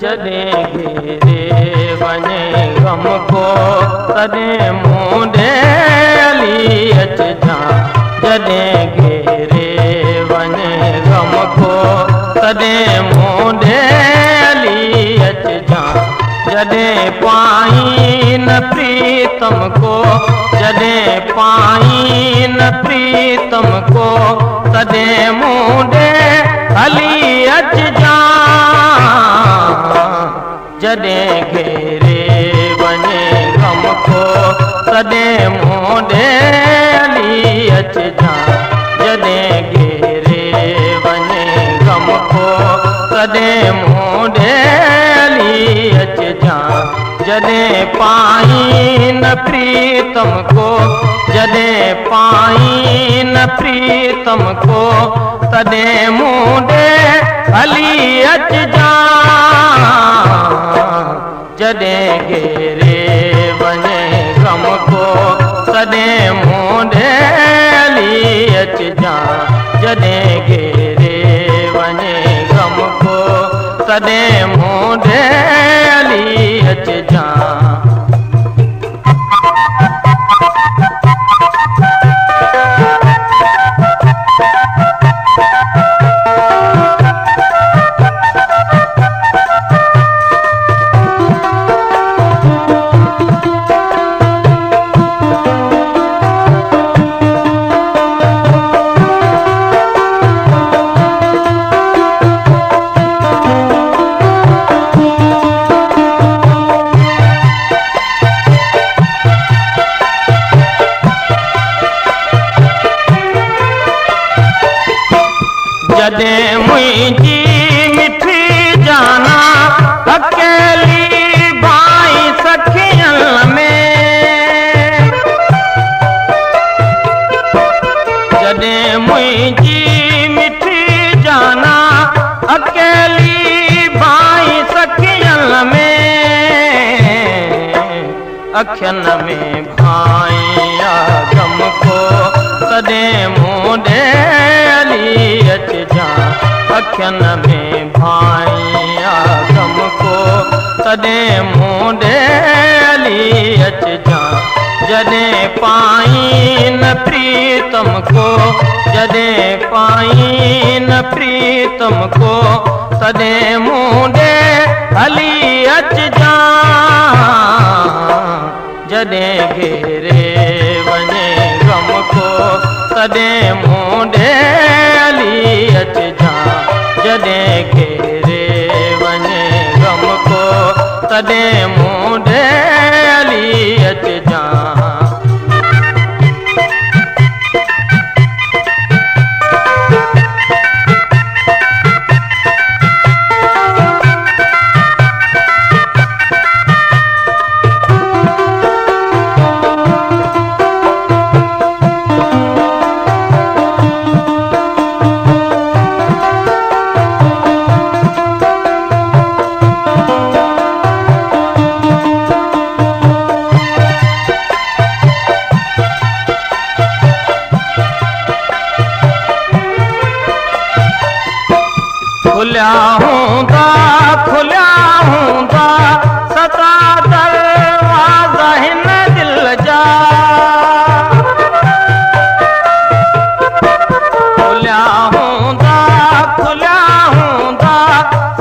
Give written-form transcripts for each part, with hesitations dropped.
जॾहिं घेरे वञे गम को तॾहिं मूंडे हली अचिजां। जॾहिं घेरे वञे गम को तॾहिं मूंडे हली अचिजां। जॾहिं पाई न प्रीतम को, जॾहिं पाई न प्रीतम को तॾहिं मूंडे हली अचिजां। जॾहिं घेरे वञे गम को तॾहिं मूंडे हली अचिजां। जॾहिं घेरे वञे गम को तॾहिं मूंडे हली अचिजां। जॾहिं पाई न प्रीतम को, जॾहिं पाई न प्रीतम को तॾहिं मूंडे हली अचिजां। जॾहिं घेरे वञे गम को तॾहिं मूंडे हली अचिजां। जॾहिं घेरे वञे गम को तॾहिं मूंडे हली अचिजां। जॾहिं मुंहिंजी मिठी जाना अकेली भाई सखियन में, जॾहिं मुंहिंजी मिठी जाना अकेली भाई सखियन में, अखियन में भाइया गम को तॾहिं मूंडे हली अचिजां। अखियन में भाइया गम को तॾहिं मूंडे हली अचिजां। जॾहिं पाई न प्रीतम को, जॾहिं पाई न प्रीतम को तॾहिं मूंडे हली अचिजां। जॾहिं घेरे वञे गम को तॾहिं मूंडे हली अचिजां। जॾहिं घेरे वञे गम को तॾहिं मूंडे हली अचिजां। खुलिया हूंदा सदा दरवाज़ा हिन दिल जा। खुलिया हूंदा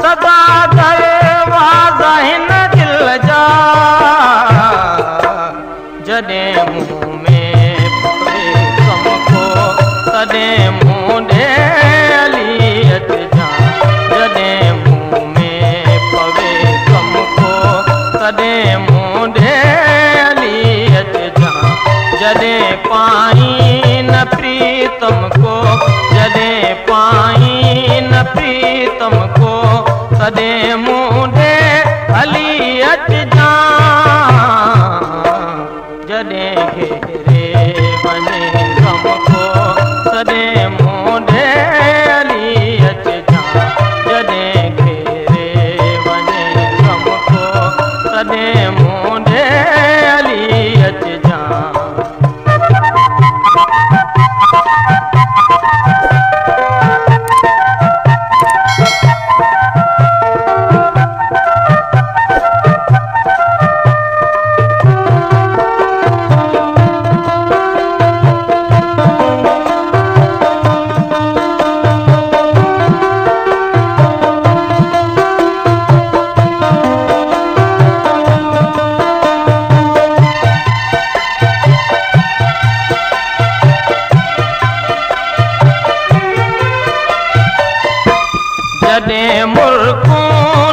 सदा दरवाज़ा हिन दिल जा। जॾहिं मुंह में पवे गम को तॾहिं मूंडे हली अचिजां। जॾहिं मुंह में पवे गम को तॾहिं मूंडे हली अचिजां। जॾहिं मुल्कूं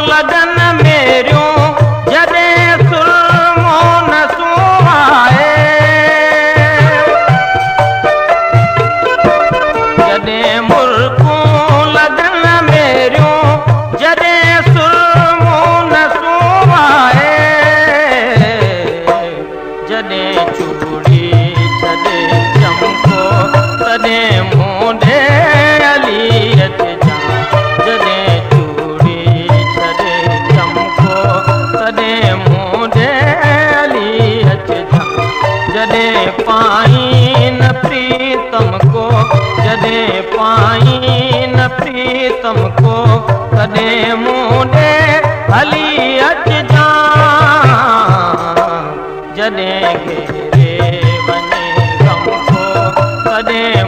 लॻन मेरियूं, जॾहिं सुरमो न सुहाए, जॾहिं मुल्कूं लॻन मेरियूं, जॾहिं सुरमो न सुहाए, जॾहिं चूड़ी छॾे चमको तॾहिं मूंडे अली अचिजां, जॾहिं चूड़ी छॾे चमको तॾहिं मूंडे अली अचिजां, जॾहिं पाईं न प्रीतम को, जॾहिं पाईं न प्रीतम को तॾहिं मूंडे हली अचिजां, जॾहिं घेरे वञे गम को तॾहिं